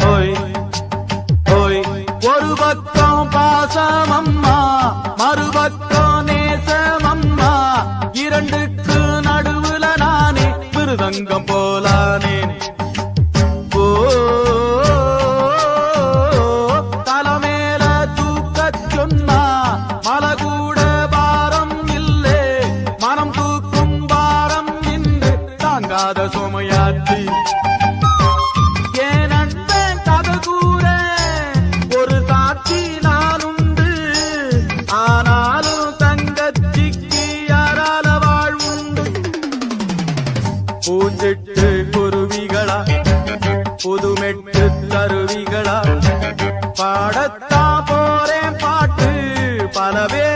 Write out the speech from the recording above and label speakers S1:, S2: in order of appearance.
S1: ஓய் ஓய் ஒரு பக்கம் பாசமம்மா மறுபக்கம் நேசமம்மா இரண்டுக்கு நடுவுல நானே மிருதங்கம் போலானேன் ஓ தலைமேல தூக்கச் சொன்னா மலை கூட பாரம் இல்லே மனம் தூக்கும் பாரம் நின்று தாங்காத சுமையாச்சு பூஞ்சிட்டு குருவிகளா புதுமெட்டு தருவிகளா பாடத்தா போறேன் பாட்டு பலவே